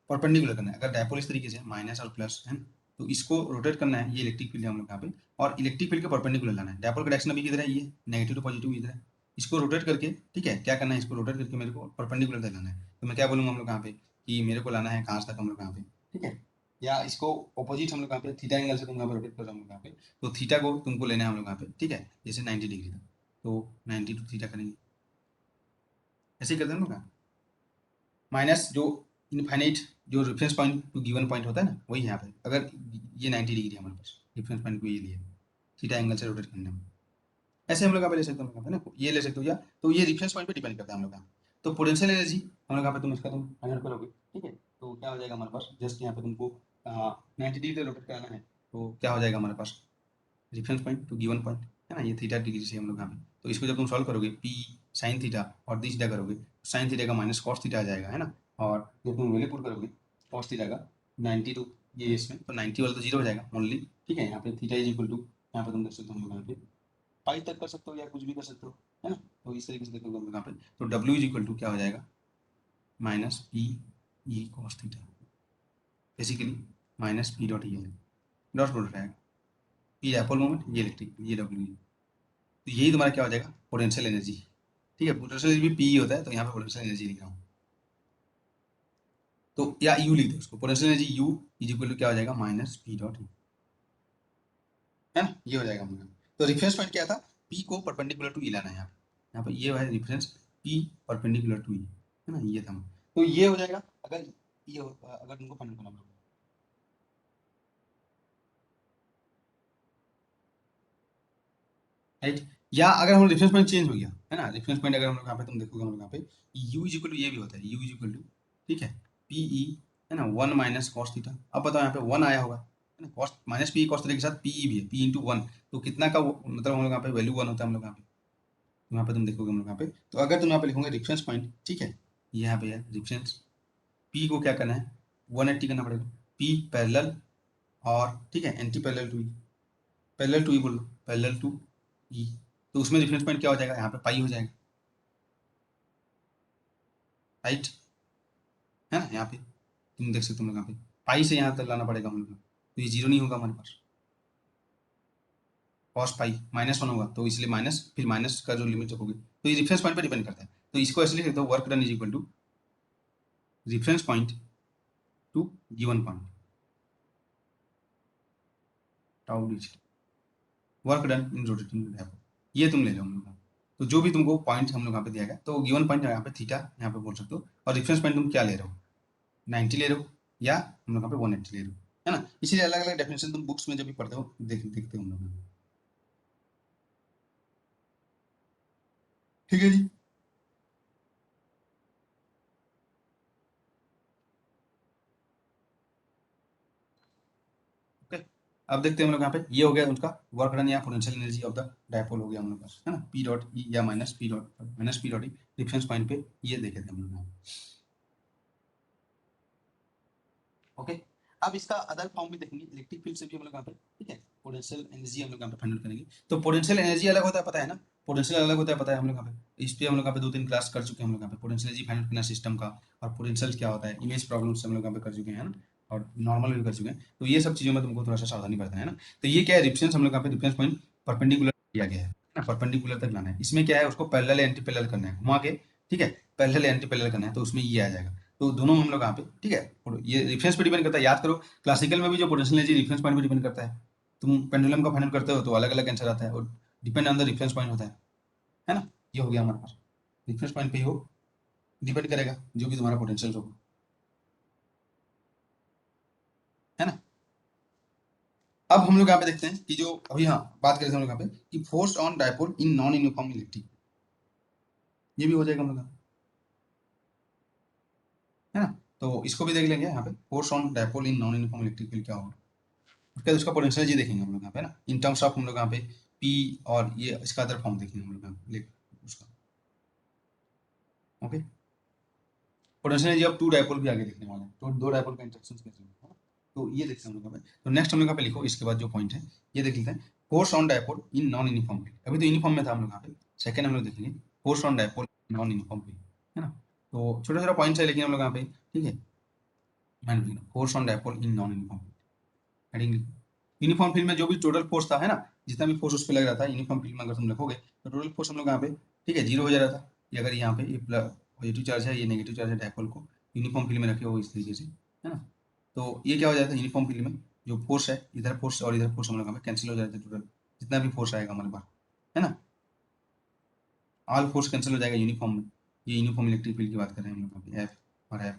S1: परपेंडिकुलर करना है, अगर डायपोल इस तरीके से माइनस और प्लस है ना, तो इसको रोटेट करना है, ये इलेक्ट्रिक फील्ड है हम लोग यहाँ पे, और इलेक्ट्रिक फील्ड के परपेंडिकुलर लाना है। डायपोल का डायरेक्शन अभी किधर है, ये नेगेटिव टू पॉजिटिव इधर है। इसको रोटेट करके, ठीक है, क्या करना है, इसको रोटेट करके मेरे को परपेंडिकुलर तक लाना है। तो मैं क्या बोलूँगा हम लोग यहाँ पे कि मेरे को लाना है कहाँ तक हम लोग यहाँ पे, ठीक है, या इसको ऑपोजिट हम लोग यहाँ पे थीटा एंगल से तुम यहाँ पे रोटेट कर रहे हो हम लोग यहाँ पे। तो थीटा को तुमको लेना है हम लोग यहाँ पे, ठीक है, जैसे 90 डिग्री तक, तो 90 टू थीटा करेंगे, ऐसे ही करते हैं हम लोग। माइनस जो इनफाइनाइट जो reference point to given point होता है ना, वही यहाँ पे, अगर ये 90 डिग्री है हमारे पास, रेफरेंस पॉइंट को ये लिए थीटा एंगल से रोटेट करने में, ऐसे हम लोग यहाँ पे ले सकते हैं ना, ये ले सकते हो, या तो ये रेफरेंस पॉइंट पे डिपेंड करता है हम लोग यहाँ। तो पोटेंशियल एनर्जी हम लोग यहाँ पे तुम इसका तुम फाइंड आउट करोगे, ठीक है। तो क्या हो जाएगा हमारे पास, जस्ट यहाँ पे तुमको 90 डिग्री से रोटेट कराना है, तो क्या हो जाएगा हमारे पास, reference point to given point, है ना, ये थीटा डिग्री से हम लोग यहाँ पे। तो इसको जब तुम सॉल्व करोगे पी साइन थीटा और डी थीटा करोगे, तो साइन थीटा का माइनस कॉस थीटा आ जाएगा, है ना। और जब तुम वैल्यू पुट करोगे कॉस थीटा का 90 टू ये इसमें, तो 90 वाला तो जीरो हो जाएगा ओनली, ठीक है। यहाँ पे थीटा इज इक्वल टू, यहाँ पे तुम देख सकते हो हम लोग यहाँ पे पाई तक कर सकते हो या कुछ भी कर सकते हो, है ना। तो इस तरीके से देखोगे हम लोग यहाँ पे, तो डब्ल्यू इज इक्वल टू क्या हो जाएगा, minus P E cos theta, basically minus P dot E dot product आएगा, ये डायपोल मोमेंट, ये इलेक्ट्रिक, ये डब्ल्यू। तो यही तुम्हारा क्या हो जाएगा, पोटेंशियल एनर्जी, ठीक है। पोटेंशियल एनर्जी भी पी होता है, तो यहाँ पे पोटेंशियल एनर्जी लिख रहा हूँ, तो या यू लिख दो उसको, potential energy U is equal to क्या हो जाएगा, माइनस पी डॉट ई, है ना, ये हो जाएगा हमारा। तो रेफरेंस पॉइंट क्या था, पी को परपेंडिकुलर टू ई लाना है यहाँ पे ये है रेफरेंस पी परपेंडिकुलर टू ई, है ना, ये था। तो ये हो जाएगा अगर ये अगर तुमको फाइंड करना होगा, राइट। या अगर हम रेफरेंस पॉइंट चेंज हो गया, है ना, रेफरेंस पॉइंट अगर हम लोग यहाँ पे तुम देखोगे हम लोग यहाँ पे यू इज इक्वल टू ये भी होता है, यू इज इक्वल टू, ठीक है, पी ई, है ना, 1 माइनस कॉस थीटा। अब बताओ यहाँ पे 1 आया होगा, है ना, cos minus P cos theta के साथ पी ई भी है, पी इंटू 1, तो कितना का मतलब हम लोग यहाँ पे वैल्यू 1 होता है हम लोग यहाँ पे। तो यहाँ पे तुम देखोगे हम लोग यहाँ पे, तो अगर तुम यहाँ पे लिखोगे रेफरेंस पॉइंट, ठीक है, ये यहाँ पे है रेफरेंस, पी को क्या करना है, 180 करना पड़ेगा, पी पैरेलल और, ठीक है, anti parallel to E, parallel to E बोल लो, पैरेलल टू ई। तो उसमें रेफरेंस पॉइंट क्या हो जाएगा, यहाँ पे पाई हो जाएगा, राइट, है ना। यहाँ पे तुम देख सकते हो यहाँ पे पाई से यहाँ तक लाना पड़ेगा हम लोग को, तो ये जीरो नहीं होगा हमारे पास, कॉस पाई -1 होगा, तो इसलिए माइनस, फिर माइनस का जो लिमिट होगी, तो ये रेफरेंस पॉइंट पर डिपेंड करता है। तो इसको ऐसे लिख देते हो, work done is equal to reference point to given point, tau D, work done in rotating dipole, ये तुम ले लो हम लोग। तो जो भी तुमको पॉइंट हम लोग यहाँ पे दिया गया, तो गिवन पॉइंट यहाँ पे थीटा यहाँ पे बोल सकते हो, और रेफरेंस पॉइंट तुम क्या ले रहे हो, 90 ले रहे हो, या हम लोग यहाँ पे 180 ले रहे हो, है ना। इसीलिए अलग अलग डेफिनेशन तुम बुक्स में जब भी पढ़ते हो देखते हो हम लोग, ठीक है जी। ओके, अब देखते हैं हम लोग यहाँ पे, ये हो गया उनका वर्क डन या potential energy of the dipole हो गया हम लोग पास, है ना, पी डॉट ई या minus P dot E reference point पे, ये देखे थे हम लोग यहाँ। ओके, अब इसका अदर फॉर्म भी देखेंगे, इलेक्ट्रिक फील्ड से भी हम लोग यहाँ पे, ठीक है, पोटेंशियल एनर्जी हम लोग यहाँ पे फाइंड आउट करेंगे। तो पोटेंशियल एनर्जी अलग होता है, पता है ना, पोटेंशियल अलग होता है, पता है हम लोग यहाँ पे, इस पे हम लोग यहाँ पे 2-3 क्लास कर चुके हैं हम लोग यहाँ पे, पोटेंशियल एनर्जी फाइंड आउट करना सिस्टम का, और पोटेंशियल क्या होता है, इमेज प्रॉब्लम से हम लोग यहाँ पे कर चुके हैं ना, और नॉर्मल भी कर चुके हैं। तो ये सब चीज़ों में तुमको थोड़ा सा सावधानी बरतना है ना। तो ये क्या है, रेफरेंस हम लोग यहाँ पे रेफरेंस पॉइंट परपेंडिकुलर दिया गया है ना, परपेंडिकुलर तक लाना है। इसमें क्या है, उसको पैरेलल एंटी पैरेलल करना है घुमा के, ठीक है, पैरेलल एंटी पैरेलल करना है, तो उसमें ये आ जाएगा। तो दोनों हम लोग यहाँ पे, ठीक है, और ये रेफरेंस पे डिपेंड करता है, याद करो क्लासिकल में भी जो पोटेंशियल एनर्जी रेफरेंस पॉइंट पे डिपेंड करता है, तुम पेंडुलम का फाइंड करते हो तो अलग अलग आंसर आता है, और depend on the reference point होता है ना। ये हो गया हमारे पास, रेफरेंस पॉइंट पे ही हो डिपेंड करेगा जो भी तुम्हारा पोटेंशियल होगा, है ना। अब हम लोग यहाँ पे देखते हैं कि जो अभी, हाँ बात करें हम लोग यहाँ पे कि force on dipole in non uniform electric, ये भी हो जाएगा हम लोग यहाँ, है ना। तो इसको भी देख लेंगे यहाँ पे, force on dipole in non uniform electric field क्या होगा, उसके बाद उसका पोटेंशियल जी देखेंगे हम लोग यहाँ पे ना, इन टर्म्स ऑफ हम लोग यहाँ पे पी, और ये इसका अदर फॉर्म देखेंगे हम लोग यहाँ पे उसका, ओके। पोटेंशियल जी अब टू डायपोल भी आगे देखने वाले हैं, तो दो डायपोल का इंटरेक्शन कैसे होगा, है ना? तो ये देखते हैं हम लोग यहाँ पे। तो नेक्स्ट हम लोग यहाँ पे लिखो, इसके बाद जो पॉइंट है ये देख लेते हैं, force on dipole in non uniform field, अभी तो यूनिफॉर्म में था हम लोग यहाँ पे, सेकंड हम लोग देखेंगे force on dipole non uniform field, है ना। तो छोटा छोटा पॉइंट्स है लेकिन हम लोग यहाँ पे, ठीक है, मान लीजिए force on dipole in non uniform heading, uniform field में जो भी टोटल फोर्स था, है ना, जितना भी फोर्स उस पर लग रहा था यूनिफॉर्म फील्ड में अगर तुम लिखोगे तो टोटल फोर्स हम लोग यहाँ पे, ठीक है, जीरो हो जा रहा था। ये अगर यहाँ पे ये पॉजिटिव चार्ज है, ये नेगेटिव चार्ज है, डायपोल को यूनिफॉर्म फील्ड में रखे हो इस तरीके से, है ना। तो ये क्या हो जाता है यूनिफॉर्म फील्ड में, जो फोर्स है, इधर फोर्स और इधर फोर्स हम लोग यहाँ पे कैंसिल हो जाते हैं, टोटल जितना भी फोर्स आएगा हमारे पास, है ना, ऑल फोर्स कैंसिल हो जाएगा यूनिफॉर्म में। ये यूनिफॉर्म इलेक्ट्रिक फील्ड की बात कर रहे हैं हम लोग यहाँ पे, एफ और एफ,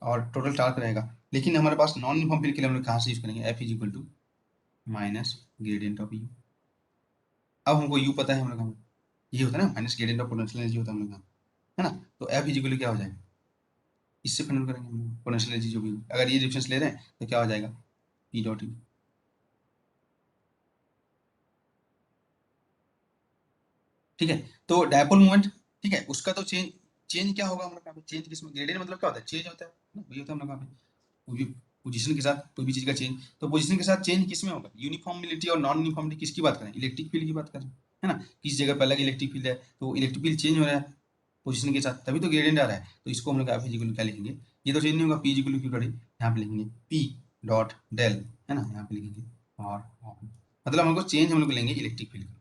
S1: और टोटल टार्क रहेगा। लेकिन हमारे पास नॉन यूनिफॉर्म फील्ड के लिए हम लोग कहाँ से यूज करेंगे, F is equal to minus gradient of U. अब हमको यू पता है हम लोग का, ये होता है ना minus gradient of potential energy होता है हम लोग का, है ना। तो एफ इज इक्वल क्या हो जाएगा, इससे फाइंड करेंगे हम लोग पोटेंशियल एनर्जी जो भी, अगर ये डिफरेंस ले रहे हैं तो क्या हो जाएगा, पी डॉट यू, ठीक है। तो डायपोल मोमेंट, ठीक है, उसका तो चेंज, चेंज क्या होगा हम लोग का, चेंज किसमें, ग्रेडियंट मतलब क्या होता है, चेंज होता है ना, वही होता है हम लोग का, कोई भी पोजीशन के साथ कोई भी चीज का चेंज, तो पोजीशन के साथ चेंज किसमें होगा, यूनिफॉर्मिलिटी और नॉन यूनिफॉर्मिलिटी किसकी बात करें, इलेक्ट्रिक फील्ड की बात करें, है ना। किस जगह पे अलग इलेक्ट्रिक फील्ड है तो इलेक्ट्रिक फील्ड चेंज हो रहा है पोजीशन के साथ, तभी तो ग्रेडियंट आ रहा है। तो इसको हम लोग एफ इक्वल क्या लिखेंगे, ये तो चेंज नहीं होगा, पी इक्वल क्यू डॉट, यहाँ पे लिखेंगे पी डॉट डेल, है ना, यहाँ पे लिखेंगे और मतलब हमको चेंज हम लोग लेंगे इलेक्ट्रिक फील्ड का,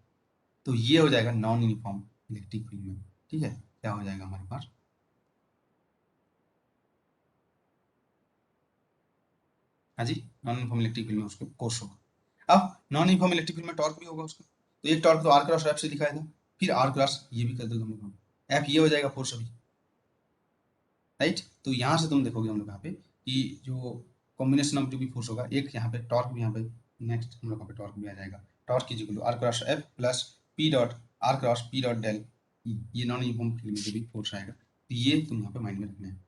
S1: तो ये हो जाएगा नॉन यूनिफॉर्म इलेक्ट्रिक फील्ड में, ठीक है, क्या हो जाएगा हमारे पास, हाँ जी, नॉन यूनिफॉर्म इलेक्ट्रिक फील्ड में उसके कोर्स होगा। अब नॉन यूनिफॉर्म इलेक्ट्रिक फील्ड में टॉर्क भी होगा उसका, तो एक टॉर्क तो आर क्रॉस एफ से दिखाया था, फिर आर क्रॉस ये भी कर दोगे हम लोग, एफ ये हो जाएगा फोर्स अभी, राइट। तो यहाँ से तुम देखोगे हम लोग यहाँ पे कि जो कॉम्बिनेशन ऑफ जो भी फोर्स होगा, एक यहाँ पे टॉर्क भी, यहाँ पे नेक्स्ट हम लोग यहाँ पे टॉर्क भी आ जाएगा, टॉर्क की equal to are cross F plus P dot R cross P dot del, ये नॉन यूनिफॉर्म फील्ड में जो भी फोर्स आएगा, तो ये तुम यहाँ पे माइंड में रखना है।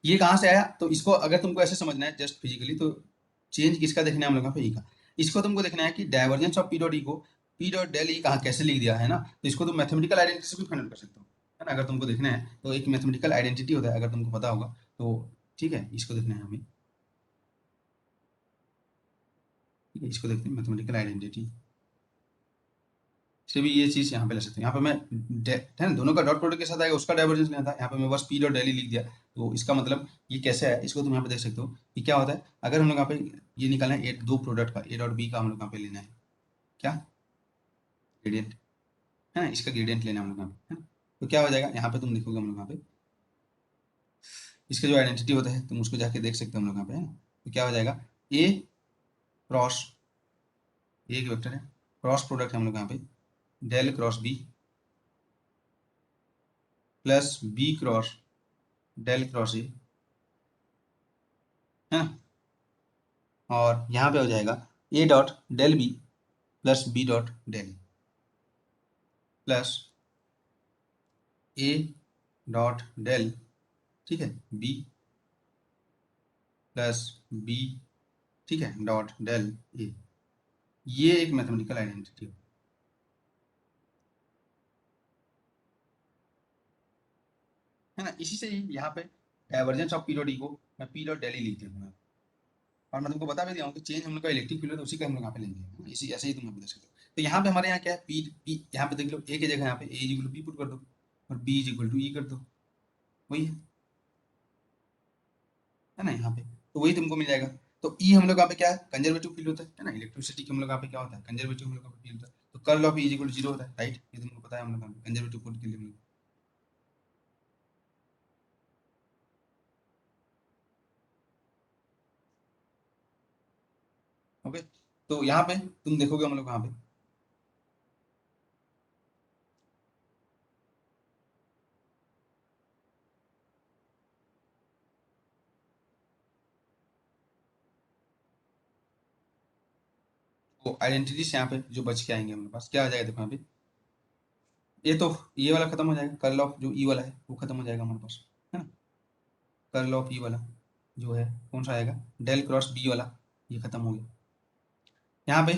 S1: ये कहाँ से आया, तो इसको अगर तुमको ऐसे समझना है जस्ट फिजिकली, तो चेंज किसका देखना है हम लोग यहाँ पे, ई का, इसको तुमको देखना है कि divergence of P dot E को पी डॉट डेल ई कहाँ कैसे लिख दिया है ना, तो इसको तुम मैथमेटिकल आइडेंटिटी से भी फाइंड आउट कर सकते हो, है ना। अगर तुमको देखना है तो एक मैथमेटिकल आइडेंटिटी होता है, अगर तुमको पता होगा तो, ठीक है, इसको देखना है हमें, ठीक है, इसको देखते हैं मैथमेटिकल आइडेंटिटी से भी ये चीज़ यहाँ पे ले सकते हैं। यहाँ पे मैं है ना, दोनों का डॉट प्रोडक्ट के साथ आएगा, उसका डाइवर्जेंस लेना था, यहाँ पे मैं बस पी डॉट डेली लिख दिया, तो इसका मतलब ये कैसे है, इसको तुम यहाँ पे देख सकते हो कि क्या होता है, अगर हम लोग यहाँ पे ये निकालें ए दो प्रोडक्ट का, ए डॉट बी का हम लोग यहाँ पे लेना है, क्या ग्रेडियंट, है ना, इसका ग्रेडियंट लेना है हम लोग यहाँ पे, है ना। तो क्या हो जाएगा, यहाँ पे तुम देखोगे हम लोग यहाँ पे इसका जो आइडेंटिटी होता है तुम उसको जाके देख सकते हो हम लोग यहाँ पे, है ना। तो क्या हो जाएगा, ए क्रॉस, ए एक वेक्टर है, क्रॉस प्रोडक्ट हम लोग यहाँ पे del cross B plus B cross del cross A, है ना, और यहाँ पे हो जाएगा A dot del B plus B dot del plus A dot del, ठीक है, बी प्लस बी, ठीक है, डॉट डेल ए, ये एक मैथमेटिकल आइडेंटिटी है ना। इसी से ही यहाँ पे divergence of P dot E को मैं पी डॉट डेल ई लिख दिया हूँ, और मैं तुमको बता भी दिया हूँ कि चेंज हम लोग का इलेक्ट्रिक फील्ड है तो उसी का हम लोग यहाँ पे लेंगे, इसी ऐसे ही तुम यहाँ पे देख सकते हो। तो यहाँ पे हमारे यहाँ क्या है, पी पी यहाँ पे देख लो, ए की जगह यहाँ पे A is equal to B put कर दो और B is equal to E कर दो, वही है ना यहाँ पे, तो वही तुमको मिल जाएगा। तो ई हम लोग यहाँ पे क्या है, कंजर्वेटिव फील्ड होता है ना, इलेक्ट्रिसिटी के हम लोग यहाँ पे क्या होता है, कंजर्वेटिव हम लोग यहाँ पे फील्ड होता है, तो curl of E is equal to zero होता है, राइट, ये तुमको पता है हम लोग कंजर्वेटिव फील्ड के लिए हम लोग। ओके, तो यहाँ पे तुम देखोगे हम लोग यहाँ पे वो आइडेंटिटी से यहाँ पे जो बच के आएंगे हमारे पास क्या आ जाएगा, देखो यहाँ पे ये तो ये वाला खत्म हो जाएगा, कर्ल ऑफ जो ई वाला है वो खत्म हो जाएगा हमारे पास, है ना। कर्ल ऑफ ई वाला जो है कौन सा आएगा, डेल क्रॉस बी वाला, ये खत्म हो गया। यहाँ पे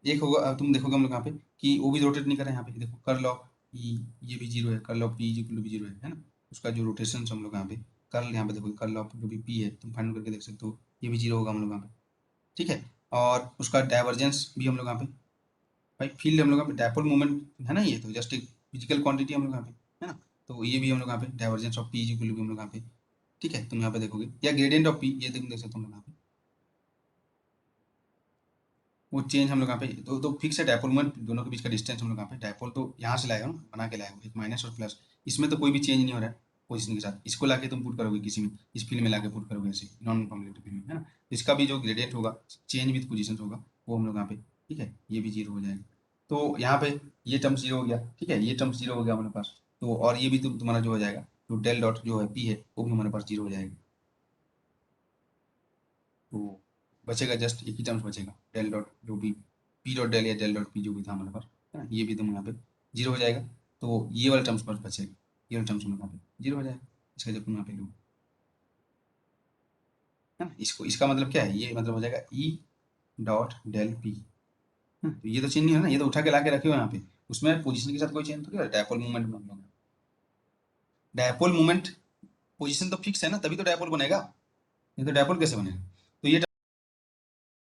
S1: एक होगा, तुम देखोगे हम लोग यहाँ पे कि वो भी रोटेट नहीं कर रहे हैं। यहाँ पे देखो कर्ल ऑफ ई ये भी जीरो है, कर्ल ऑफ पी इक्वल भी जीरो है ना। उसका जो रोटेशन हम लोग यहाँ पे कर्ल, यहाँ पे देखो कर्ल ऑफ जो भी पी है तुम फाइंड करके देख सकते हो, ये भी जीरो होगा हम लोग यहाँ पे, ठीक है। और उसका डाइवर्जेंस भी हम लोग यहाँ पे, भाई फील्ड हम लोग यहाँ पे डायपोल मूवमेंट है ना, ये तो जस्ट एक फिजिकल क्वांटिटी हम लोग यहाँ पे, है ना। तो ये भी हम लोग यहाँ पे डाइवर्जेंस ऑफ पी इक्वल भी हम लोग यहाँ पे, ठीक है। तुम यहाँ पे देखोगे या ग्रेडियंट ऑफ पी, ये देख सकते हो हम लोग यहाँ पे, वो चेंज हम लोग यहाँ पे तो फिक्स है डायपोल मोमेंट, दोनों के बीच का डिस्टेंस हम लोग यहाँ पे डायपोल तो यहाँ से लाएगा ना, बना के लाएगा एक माइनस और प्लस, इसमें तो कोई भी चेंज नहीं हो रहा है पोजीशन के साथ। इसको लाके तुम पुट करोगे किसी में, इस फील्ड में लाके पुट करोगे ऐसे नॉन कॉम्पिटिटिव फील्ड में, है ना। इसका भी जो ग्रेडियंट होगा चेंज विथ पोजीशन होगा वो हम लोग यहाँ पे, ठीक है, ये भी जीरो हो जाएगा। तो यहाँ पे ये टर्म जीरो हो गया, ठीक है, ये टर्म जीरो हो गया हमारे पास। तो और ये भी तुम्हारा जो हो जाएगा, तो डेल डॉट जो है पी है वो भी हमारे पास जीरो हो जाएगा। तो बचेगा जस्ट एक ही टर्म्स बचेगा, डेल डॉट जो भी पी डॉट डेल या डेल डॉट पी जो भी था हमारे पास, है ना, ये भी तुम यहाँ पे जीरो हो जाएगा। तो ये वाला टर्म्स बस बचेगा, ये वाला टर्म्स यहाँ पे जीरो हो जाएगा, इसका जब तुम यहाँ पे लो, है ना। इसको इसका मतलब क्या है, ये मतलब हो जाएगा ई डॉट डेल पी, तो ये तो चेंज नहीं है ना, ये तो उठा के ला के रखे हो यहाँ पे, उसमें पोजीशन के साथ कोई चेंज थोड़ी है। डायपोल मूवमेंट में हम लोग, डायपोल मूवमेंट पोजीशन तो फिक्स है ना, तभी तो डायपोल बनेगा, नहीं तो डायपोल कैसे बनेगा।